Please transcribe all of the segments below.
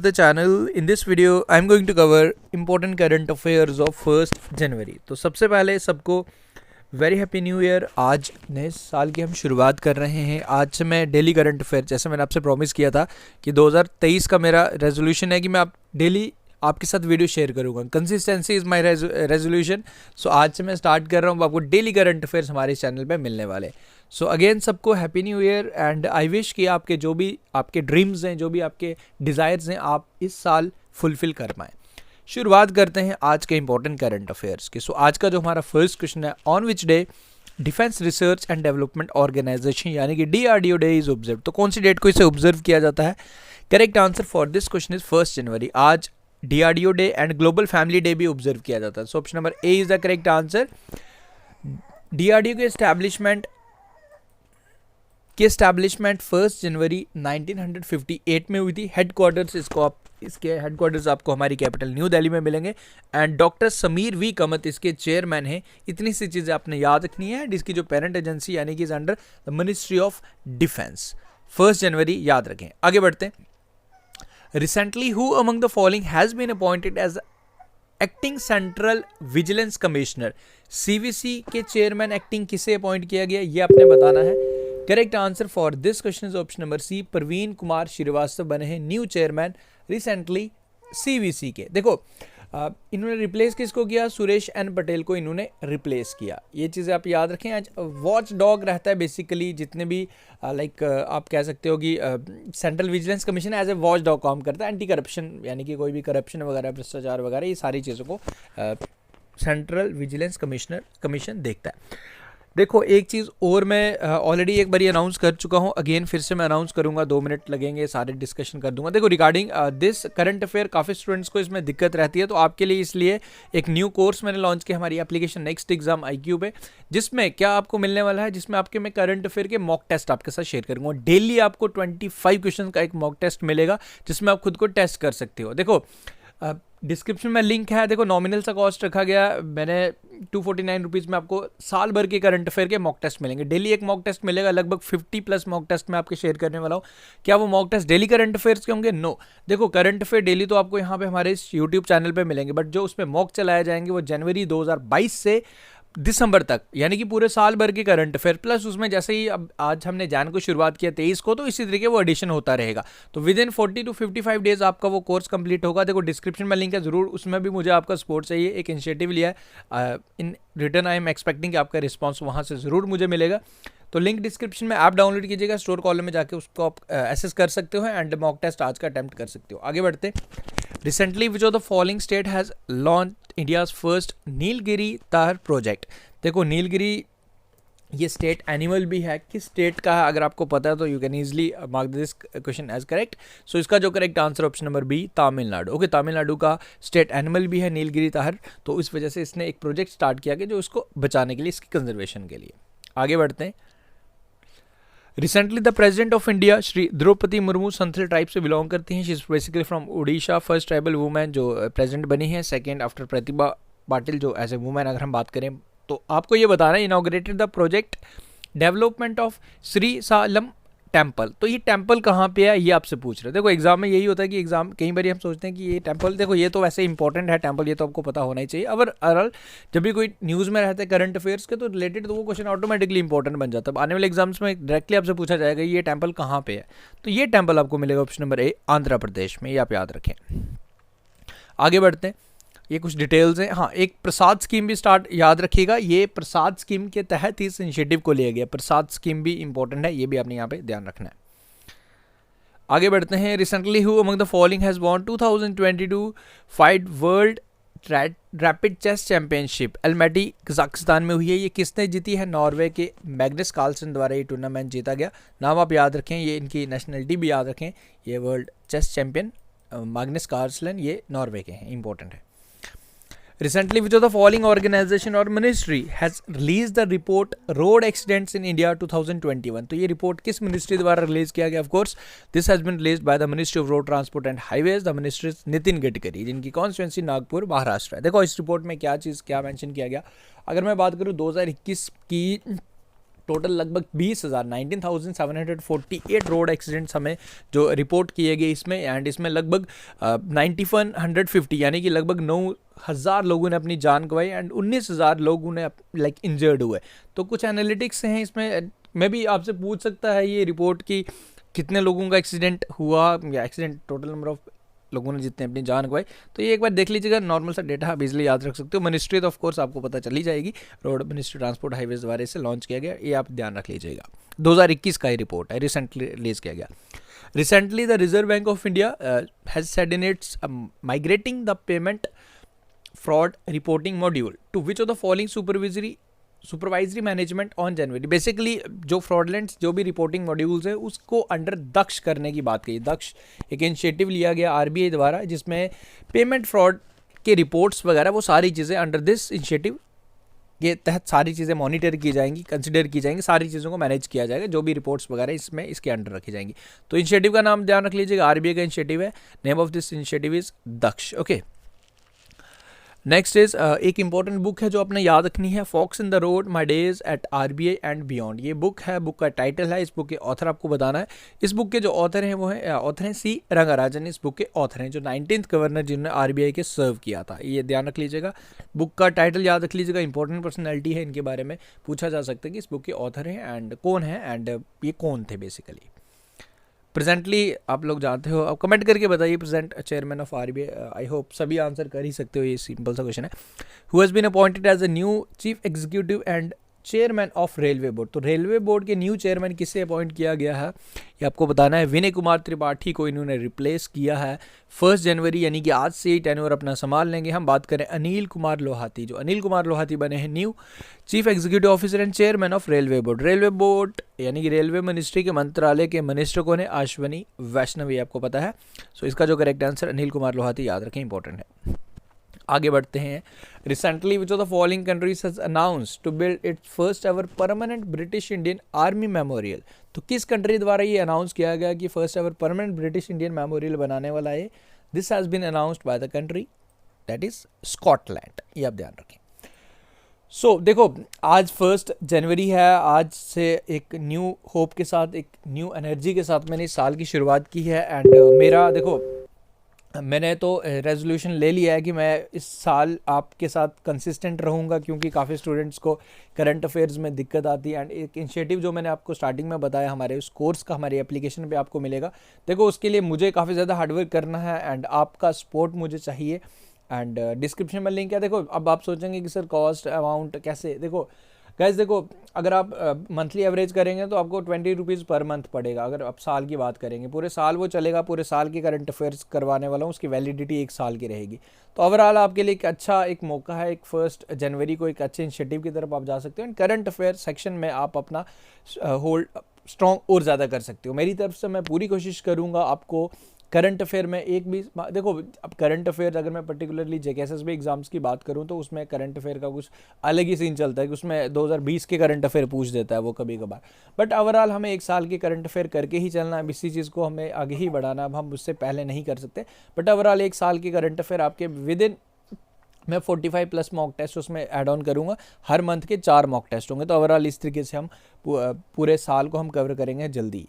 the channel. In this video I'm going to cover important current affairs of 1st January. तो सबसे पहले सबको very happy new year. आज नए साल की हम शुरुआत कर रहे हैं। आज से मैं डेली करंट अफेयर, जैसे मैंने आपसे प्रॉमिस किया था कि 2023 का मेरा रेजोल्यूशन है कि मैं डेली आपके साथ वीडियो शेयर करूंगा। Consistency is my resolution. So आज से मैं स्टार्ट कर रहा हूँ, आपको डेली करंट अफेयर्स हमारे इस चैनल पे मिलने वाले। सो अगेन सबको happy new year and I wish कि आपके जो भी आपके ड्रीम्स हैं, जो भी आपके डिज़ायर्स हैं, आप इस साल फुलफिल कर पाएँ। शुरुआत करते हैं आज के इंपॉर्टेंट करंट अफेयर्स की। सो आज का जो हमारा फर्स्ट क्वेश्चन है, on which day defence research and development organisation यानी कि DRDO डे इज ऑब्जर्व। तो कौन सी डेट को इसे ऑब्जर्व किया जाता है? Correct answer for this question is 1 जनवरी। आज DRDO day and global family day भी ऑब्जर्व किया जाता है। So option number A is the correct answer. DRDO की एस्टैब्लिशमेंट 1 जनवरी 1958 में हुई थी। हेडक्वार्टर्स इसके हेडक्वार्टर्स आपको हमारी कैपिटल न्यू दिल्ली में मिलेंगे एंड डॉक्टर समीर वी कमत इसके चेयरमैन हैं। इतनी सी चीज़ें आपने याद रखनी है। इसकी जो पेरेंट एजेंसी यानी कि is under the ministry of defence. 1 जनवरी याद रखें। आगे बढ़ते हैं। Recently who among the following has been appointed as acting central vigilance commissioner. CVC के चेयरमैन एक्टिंग किसे अपॉइंट किया गया, ये आपने बताना है। Correct answer for this question is option number C. Praveen Kumar Srivastava बने हैं न्यू चेयरमैन रिसेंटली CVC के। देखो इन्होंने रिप्लेस किसको किया? सुरेश एन पटेल को इन्होंने रिप्लेस किया। ये चीज़ें आप याद रखें। आज वॉच डॉग रहता है बेसिकली, जितने भी आप कह सकते हो कि central vigilance commission as a watchdog काम करता है। एंटी करप्शन यानी कि कोई भी करप्शन वगैरह, भ्रष्टाचार वगैरह, ये सारी चीज़ों को सेंट्रल विजिलेंस कमीशन देखता है। देखो एक चीज़ और मैं ऑलरेडी एक बार अनाउंस कर चुका हूँ, अगेन फिर से मैं अनाउंस करूँगा। 2 मिनट लगेंगे, सारे डिस्कशन कर दूंगा। देखो रिगार्डिंग दिस करंट अफेयर काफ़ी स्टूडेंट्स को इसमें दिक्कत रहती है, तो आपके लिए इसलिए एक न्यू कोर्स मैंने लॉन्च किया हमारी एप्लीकेशन नेक्स्ट एग्जाम IQ पे, जिसमें क्या आपको मिलने वाला है, जिसमें आपके मैं करंट अफेयर के मॉक टेस्ट आपके साथ शेयर करूँगा। डेली आपको 25 क्वेश्चन का एक मॉक टेस्ट मिलेगा जिसमें आप खुद को टेस्ट कर सकते हो। देखो डिस्क्रिप्शन में लिंक है। देखो नॉमिनल सा कॉस्ट रखा गया मैंने 249 रुपीज़ में आपको साल भर के करंट अफेयर के मॉक टेस्ट मिलेंगे। डेली एक मॉक टेस्ट मिलेगा, लगभग 50+ मॉक टेस्ट मैं आपके शेयर करने वाला हूँ। क्या वो mock test daily current affairs के होंगे? नो। देखो करंट अफेयर डेली तो आपको यहाँ पे हमारे इस यूट्यूब चैनल पे मिलेंगे, बट जो उसमें मॉक चलाए जाएंगे वो जनवरी 2022 से दिसंबर तक, यानी कि पूरे साल भर के करंट अफेयर प्लस उसमें जैसे ही अब आज हमने जैन को शुरुआत किया 23 को, तो इसी तरीके वो एडिशन होता रहेगा। तो विद इन 40 to 55 डेज आपका वो कोर्स कंप्लीट होगा। देखो डिस्क्रिप्शन में लिंक है, जरूर उसमें भी मुझे आपका सपोर्ट चाहिए। एक इनिशिएटिव लिया है, in return I am expecting कि आपका रिस्पॉन्स वहाँ से ज़रूर मुझे मिलेगा। तो लिंक डिस्क्रिप्शन में, ऐप डाउनलोड कीजिएगा, स्टोर कॉलम में जाके उसको आप एसेस कर सकते हो एंड मॉक टेस्ट आज का अटेम्प्ट कर सकते हो। आगे बढ़ते। Recently which of the following state has launch India's first Nilgiri तार प्रोजेक्ट। देखो नीलगिरी ये स्टेट एनिमल भी है, किस स्टेट का है अगर आपको पता है तो you can easily mark this question as correct. So इसका जो correct answer option number B, Tamil Nadu. Okay, Tamil Nadu का स्टेट एनिमल भी है नीलगिरी ताहर, तो इस वजह से इसने एक प्रोजेक्ट स्टार्ट किया कि जो इसको बचाने के लिए, इसकी कंजर्वेशन के लिए। आगे बढ़ते हैं। Recently the president of India Shri Droupadi Murmu Santhal tribe से बिलोंग करती हैं। She is basically from Orissa, first tribal women जो प्रेसिडेंट बनी है, सेकेंड आफ्टर प्रतिभा पाटिल जो एज ए वुमेन अगर हम बात करें। तो आपको ये बताना है, inaugurated the project development of Shri Salam temple. तो ये टेम्पल कहाँ पे है ये आपसे पूछ रहे हैं। देखो एग्जाम में यही होता है कि एग्जाम कई बार हम सोचते हैं कि ये टेम्पल, देखो ये तो वैसे इंपॉर्टेंट है टेम्पल, ये तो आपको पता होना ही चाहिए। अगर जब भी कोई न्यूज़ में रहता है करंट अफेयर्स के तो रिलेटेड, तो वो क्वेश्चन ऑटोमेटिकली इंपॉर्टेंट बन जाता है। आने वाले एग्जाम्स में डायरेक्टली आपसे पूछा जाएगा ये टेम्पल कहाँ पे है, तो ये टेम्पल आपको मिलेगा option number A, Andhra Pradesh में। ये आप याद रखें। आगे बढ़ते हैं। ये कुछ डिटेल्स हैं। हाँ, एक प्रसाद स्कीम भी स्टार्ट, याद रखिएगा ये प्रसाद स्कीम के तहत इस इनिशिएटिव को लिया गया। प्रसाद स्कीम भी इंपॉर्टेंट है, ये भी आपने यहाँ पे ध्यान रखना है। आगे बढ़ते हैं। Recently who among the following has won 2022 FIDE world rapid chess championship Almaty Kazakhstan में हुई है। ये किसने जीती है? नॉर्वे के मैग्नस कार्लसन द्वारा ये टूर्नामेंट जीता गया। नाम आप याद रखें, ये इनकी नेशनलिटी भी याद रखें। ये world chess champion Magnus Carlsen, ये नॉर्वे के हैं, इंपॉर्टेंट है। Recently, which of the following organization or ministry has released the report Road Accidents in India 2021? तो ये रिपोर्ट किस मिनिस्ट्री द्वारा रिलीज किया गया? Of course, this has been released by the Ministry of Road Transport and Highways, the Ministry Nitin Gadkari, जिनकी constituency Nagpur Maharashtra है। देखो इस रिपोर्ट में क्या चीज़ क्या मेंशन किया गया। अगर मैं बात करूँ 2021 की टोटल लगभग 20,000 19,748 रोड एक्सीडेंट्स हमें जो रिपोर्ट किए गए इसमें, एंड इसमें लगभग 9150 यानी कि लगभग 9,000 लोगों ने अपनी जान गंवाई एंड 19,000 लोगों ने लाइक इंजर्ड हुए। तो कुछ एनालिटिक्स हैं इसमें, मैं भी आपसे पूछ सकता है ये रिपोर्ट की कितने लोगों का एक्सीडेंट हुआ या एक्सीडेंट टोटल नंबर ऑफ लोगों ने जितने अपनी जान गंवाई, तो ये एक बार देख लीजिएगा। नॉर्मल सा डेटा आप इजीली याद रख सकते हो। मिनिस्ट्री तो ऑफ कोर्स आपको पता चली जाएगी, रोड मिनिस्ट्री ट्रांसपोर्ट हाईवेज द्वारा से लॉन्च किया गया, ये आप ध्यान रख लीजिएगा। 2021 का ये रिपोर्ट है, रिसेंटली रिलीज किया गया। Recently the reserve bank of India has said in its migrating the payment fraud reporting module to which of the following supervisory management on January. Basically जो फ्रॉडलेंट्स जो भी रिपोर्टिंग मॉड्यूल्स है उसको under दक्ष करने की बात कही। दक्ष एक इनिशिएटिव लिया गया आरबीआई द्वारा जिसमें पेमेंट फ्रॉड के रिपोर्ट्स वगैरह वो सारी चीज़ें अंडर दिस इनिशिएटिव के तहत सारी चीज़ें मॉनिटर की जाएंगी, कंसिडर की जाएंगी, सारी चीज़ों को मैनेज किया जाएगा, जो भी रिपोर्ट्स वगैरह इसमें इसके अंडर रखी जाएंगी। तो इनिशिएटिव का नाम ध्यान रख लीजिएगा, आरबीआई का इनिशिएटिव है, name of this initiative is Daksh. Okay, next is एक इंपॉर्टेंट बुक है जो आपने याद रखनी है, fox in the road my days at RBI and beyond. ये बुक है, बुक का टाइटल है, इस बुक के ऑथर आपको बताना है। इस बुक के जो ऑथर हैं वो हैं ऑथर हैं सी रंगाराजन, इस बुक के ऑथर हैं जो 19th गवर्नर जिन्होंने आरबीआई के सर्व किया था, ये ध्यान रख लीजिएगा। बुक का टाइटल याद रख लीजिएगा, इंपॉर्टेंट पर्सनैलिटी है, इनके बारे में पूछा जा सकता है कि इस बुक के ऑथर हैं एंड कौन है एंड ये कौन थे बेसिकली। प्रेजेंटली आप लोग जानते हो, आप कमेंट करके बताइए present chairman of RBI. I hope सभी आंसर कर ही सकते हो, ये सिंपल सा क्वेश्चन है। Who has been appointed as a new chief executive and chairman of railway board. तो रेलवे बोर्ड के न्यू चेयरमैन किससे अपॉइंट किया गया है ये आपको बताना है। विनय कुमार त्रिपाठी को इन्होंने रिप्लेस किया है 1 जनवरी, यानी कि आज से ही टेन्योर अपना संभाल लेंगे। हम बात करें अनिल कुमार लोहाती, जो अनिल कुमार लोहाती बने हैं new chief executive officer and chairman of railway board. Railway board यानी कि रेलवे मिनिस्ट्री के मंत्रालय के मिनिस्टर कौन है, अश्वनी वैष्णव, ये आपको पता है। सो इसका जो करेक्ट आंसर अनिल कुमार लोहाती, याद रखें, इंपॉर्टेंट है। आगे बढ़ते हैं। Recently which of the following countries has announced to build its first ever permanent British Indian army memorial. तो किस कंट्री द्वारा ये अनाउंस किया गया कि first ever permanent British Indian memorial बनाने वाला है? This has been announced by the country that is Scotland, ये आप ध्यान रखें। सो देखो, आज 1 जनवरी है, आज से एक न्यू होप के साथ, एक न्यू एनर्जी के साथ मैंने इस साल की शुरुआत की है एंड मेरा देखो, मैंने तो रेजोल्यूशन ले लिया है कि मैं इस साल आपके साथ कंसिस्टेंट रहूँगा, क्योंकि काफ़ी स्टूडेंट्स को करंट अफेयर्स में दिक्कत आती है। एंड एक इनिशिएटिव जो मैंने आपको स्टार्टिंग में बताया हमारे उस कोर्स का, हमारी एप्लीकेशन पे आपको मिलेगा। देखो, उसके लिए मुझे काफ़ी ज़्यादा हार्डवर्क करना है एंड आपका सपोर्ट मुझे चाहिए। एंड डिस्क्रिप्शन में लिंक है। देखो, अब आप सोचेंगे कि सर कॉस्ट अमाउंट कैसे, देखो गाइस, देखो अगर आप मंथली एवरेज करेंगे तो आपको 20 रुपीज़ पर मंथ पड़ेगा। अगर आप साल की बात करेंगे, पूरे साल वो चलेगा, पूरे साल के करंट अफेयर्स करवाने वाला हूँ, उसकी वैलिडिटी 1 साल की रहेगी। तो ओवरऑल आपके लिए एक अच्छा एक मौका है, एक 1 जनवरी को एक अच्छे इनिशिएटिव की तरफ आप जा सकते हो एंड करंट अफेयर सेक्शन में आप अपना होल्ड स्ट्रॉन्ग और ज़्यादा कर सकते हो। मेरी तरफ से मैं पूरी कोशिश करूँगा आपको करंट अफेयर में एक भी, देखो अब करंट अफेयर अगर मैं पर्टिकुलरली जेकेएसएसबी एग्जाम्स की बात करूं तो उसमें करंट अफेयर का कुछ अलग ही सीन चलता है कि उसमें 2020 के करंट अफेयर पूछ देता है वो कभी कभार। बट ओवरऑल हमें 1 साल के करंट अफेयर करके ही चलना है, इसी चीज़ को हमें आगे ही बढ़ाना। अब हम उससे पहले नहीं कर सकते, बट ओवरऑल 1 साल के करंट अफेयर आपके विद इन, मैं 45 प्लस मॉक टेस्ट उसमें ऐड ऑन करूँगा। हर मंथ के 4 मॉक टेस्ट होंगे। तो ओवरऑल इस तरीके से हम पूरे साल को हम कवर करेंगे जल्दी।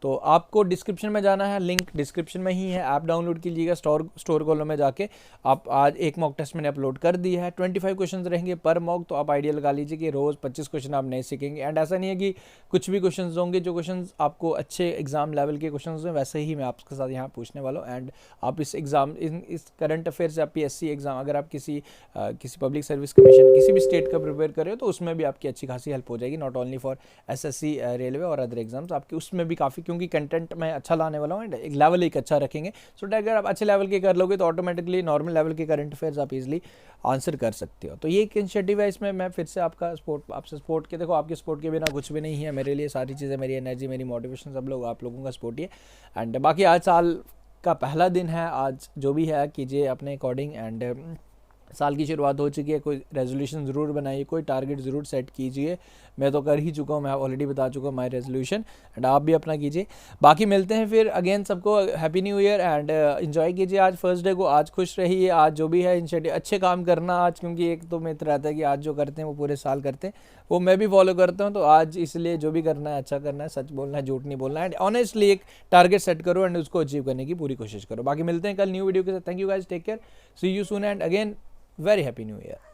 तो आपको डिस्क्रिप्शन में जाना है, लिंक डिस्क्रिप्शन में ही है, ऐप डाउनलोड कीजिएगा, स्टोर कॉलम में जाके। आप आज एक मॉक टेस्ट मैंने अपलोड कर दिया है, 25 क्वेश्चन रहेंगे पर मॉक। तो आप आइडिया लगा लीजिए कि रोज़ 25 क्वेश्चन आप नए सीखेंगे। एंड ऐसा नहीं है कि कुछ भी क्वेश्चन होंगे, जो क्वेश्चन आपको अच्छे एग्जाम लेवल के क्वेश्चन हैं वैसे ही मैं आपके साथ यहाँ पूछने वाला हूँ। एंड आप इस एग्जाम, इस करंट अफेयर से आप PSC एग्जाम, अगर आप किसी पब्लिक सर्विस कमीशन किसी भी स्टेट का प्रिपेयर कर रहे हो तो उसमें भी आपकी अच्छी खासी हेल्प हो जाएगी। Not only for SSC railway और अदर एग्जाम्स, आपके उसमें भी काफ़ी, क्योंकि कंटेंट मैं अच्छा लाने वाला हूँ, एक लेवल एक अच्छा रखेंगे। सो अगर आप अच्छे लेवल के कर लोगे तो ऑटोमेटिकली नॉर्मल लेवल के करंट अफेयर्स आप इजीली आंसर कर सकते हो। तो ये एक इनिशिएटिव है, इसमें मैं फिर से आपसे सपोर्ट के, देखो आपके सपोर्ट के बिना कुछ भी नहीं है मेरे लिए। सारी चीज़ें, मेरी एनर्जी, मेरी मोटिवेशन, सब लोग आप लोगों का सपोर्ट ही है। एंड बाकी आज साल का पहला दिन है, आज जो भी है कीजिए अपने अकॉर्डिंग एंड साल की शुरुआत हो चुकी है, कोई रेजोल्यूशन ज़रूर बनाइए, कोई टारगेट ज़रूर सेट कीजिए। मैं तो कर ही चुका हूँ, मैं ऑलरेडी बता चुका हूँ माई रेजोल्यूशन, एंड आप भी अपना कीजिए। बाकी मिलते हैं फिर अगेन, सबको happy new year and enjoy कीजिए आज फर्स्ट डे को। आज खुश रहिए, आज जो भी है इनिशिएटिव अच्छे काम करना आज, क्योंकि एक तो मित्र रहता है कि आज जो करते हैं वो पूरे साल करते हैं, वो मैं भी फॉलो करता हूँ। तो आज इसलिए जो भी करना है अच्छा करना है, सच बोलना है, झूठ नहीं बोलना है, एंड ऑनेस्टली एक टारगेट सेट करो एंड उसको अचीव करने की पूरी कोशिश करो। बाकी मिलते हैं कल न्यू वीडियो के साथ। Thank you guys, take care, see you soon and again very happy new year.